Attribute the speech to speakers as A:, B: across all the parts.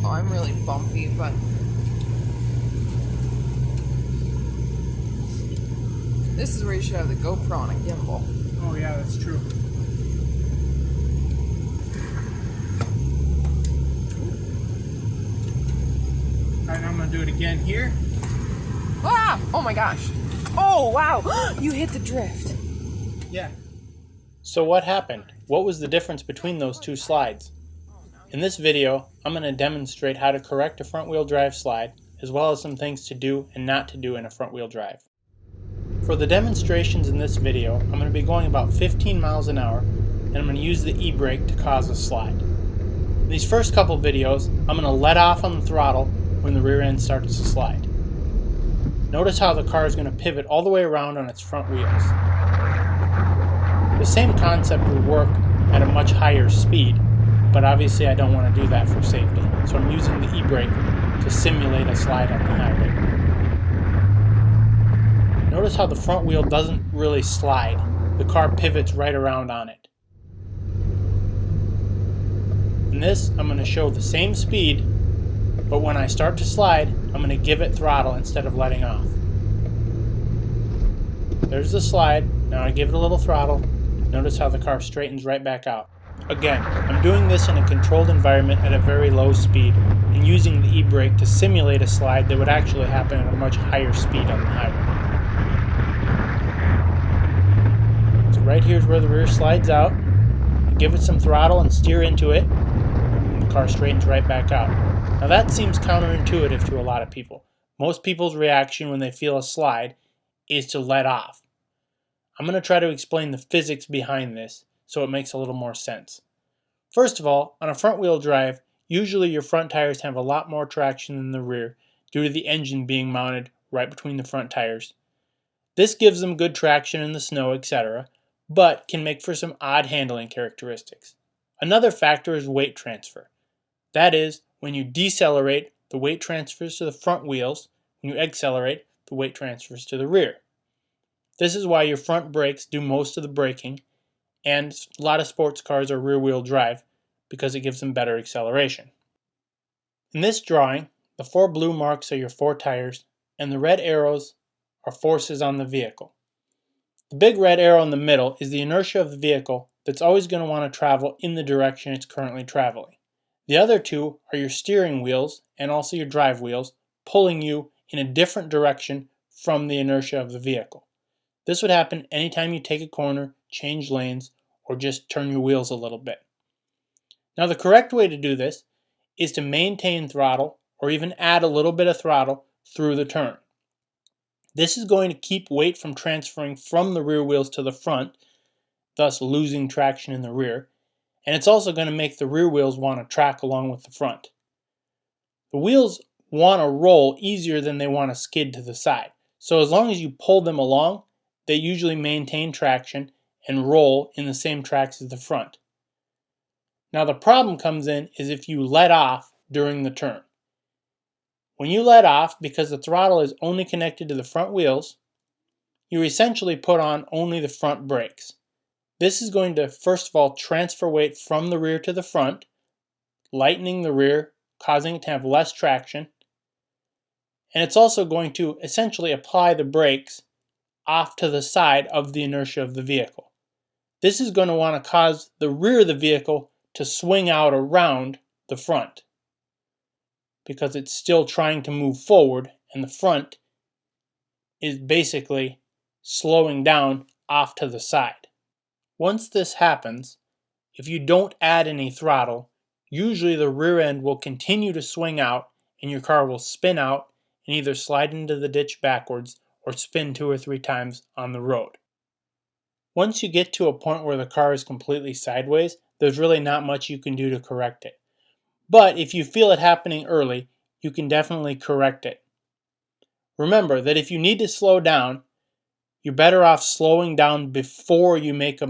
A: Oh, I'm really bumpy, but this is where you should have the GoPro on a gimbal.
B: Oh yeah, that's true. Alright, I'm gonna do it again here.
A: Ah! Oh my gosh. Oh, wow. You hit the drift.
B: Yeah. So what happened? What was the difference between those two slides? In this video, I'm going to demonstrate how to correct a front wheel drive slide, as well as some things to do and not to do in a front wheel drive. For the demonstrations in this video, I'm going to be going about 15 miles an hour, and I'm going to use the e-brake to cause a slide. In these first couple videos, I'm going to let off on the throttle when the rear end starts to slide. Notice how the car is going to pivot all the way around on its front wheels. The same concept would work at a much higher speed, but obviously I don't want to do that for safety. So I'm using the e-brake to simulate a slide on the highway. Notice how the front wheel doesn't really slide. The car pivots right around on it. In this, I'm going to show the same speed, but when I start to slide, I'm going to give it throttle instead of letting off. There's the slide. Now I give it a little throttle. Notice how the car straightens right back out. Again, I'm doing this in a controlled environment at a very low speed and using the e-brake to simulate a slide that would actually happen at a much higher speed on the highway. So right here's where the rear slides out. I give it some throttle and steer into it, and the car straightens right back out. Now that seems counterintuitive to a lot of people. Most people's reaction when they feel a slide is to let off. I'm going to try to explain the physics behind this so it makes a little more sense. First of all, on a front wheel drive, usually your front tires have a lot more traction than the rear due to the engine being mounted right between the front tires. This gives them good traction in the snow, etc., but can make for some odd handling characteristics. Another factor is weight transfer. That is, when you decelerate, the weight transfers to the front wheels. When you accelerate, the weight transfers to the rear. This is why your front brakes do most of the braking, and a lot of sports cars are rear-wheel drive because it gives them better acceleration. In this drawing, the 4 blue marks are your 4 tires, and the red arrows are forces on the vehicle. The big red arrow in the middle is the inertia of the vehicle that's always going to want to travel in the direction it's currently traveling. The other 2 are your steering wheels and also your drive wheels, pulling you in a different direction from the inertia of the vehicle. This would happen anytime you take a corner, change lanes, or just turn your wheels a little bit. Now the correct way to do this is to maintain throttle or even add a little bit of throttle through the turn. This is going to keep weight from transferring from the rear wheels to the front, thus losing traction in the rear, and it's also going to make the rear wheels want to track along with the front. The wheels want to roll easier than they want to skid to the side, so as long as you pull them along, they usually maintain traction and roll in the same tracks as the front. Now the problem comes in is if you let off during the turn. When you let off, because the throttle is only connected to the front wheels, you essentially put on only the front brakes. This is going to first of all transfer weight from the rear to the front, lightening the rear, causing it to have less traction, and it's also going to essentially apply the brakes off to the side of the inertia of the vehicle. This is going to want to cause the rear of the vehicle to swing out around the front because it's still trying to move forward and the front is basically slowing down off to the side. Once this happens, if you don't add any throttle, usually the rear end will continue to swing out and your car will spin out and either slide into the ditch backwards or spin 2 or 3 times on the road. Once you get to a point where the car is completely sideways, there's really not much you can do to correct it. But if you feel it happening early, you can definitely correct it. Remember that if you need to slow down, you're better off slowing down before you make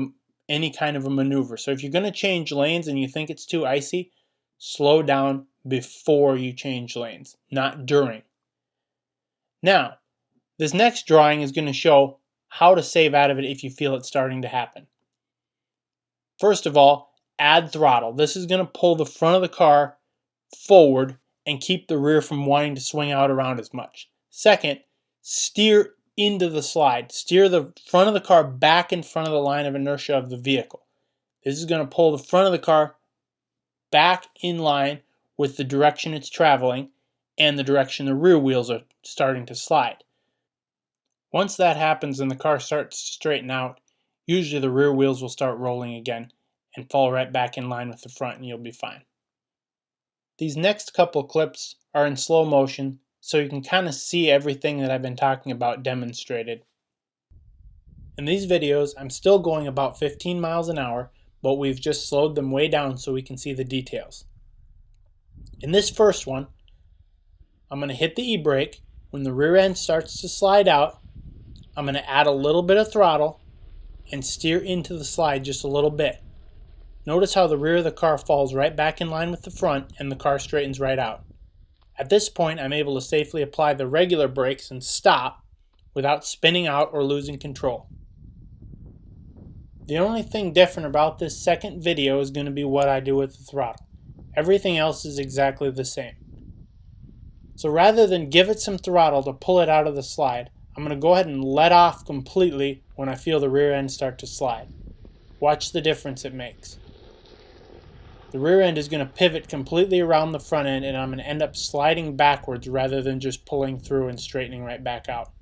B: any kind of a maneuver. So if you're going to change lanes and you think it's too icy, slow down before you change lanes, not during. Now, this next drawing is going to show how to save out of it if you feel it's starting to happen. First of all, add throttle. This is going to pull the front of the car forward and keep the rear from wanting to swing out around as much. Second, steer into the slide. Steer the front of the car back in front of the line of inertia of the vehicle. This is going to pull the front of the car back in line with the direction it's traveling and the direction the rear wheels are starting to slide. Once that happens and the car starts to straighten out, usually the rear wheels will start rolling again and fall right back in line with the front, and you'll be fine. These next couple clips are in slow motion, so you can kind of see everything that I've been talking about demonstrated. In these videos, I'm still going about 15 miles an hour, but we've just slowed them way down so we can see the details. In this first one, I'm going to hit the e-brake. When the rear end starts to slide out, I'm going to add a little bit of throttle and steer into the slide just a little bit. Notice how the rear of the car falls right back in line with the front and the car straightens right out. At this point, I'm able to safely apply the regular brakes and stop without spinning out or losing control. The only thing different about this second video is going to be what I do with the throttle. Everything else is exactly the same. So rather than give it some throttle to pull it out of the slide, I'm going to go ahead and let off completely when I feel the rear end start to slide. Watch the difference it makes. The rear end is going to pivot completely around the front end, and I'm going to end up sliding backwards rather than just pulling through and straightening right back out.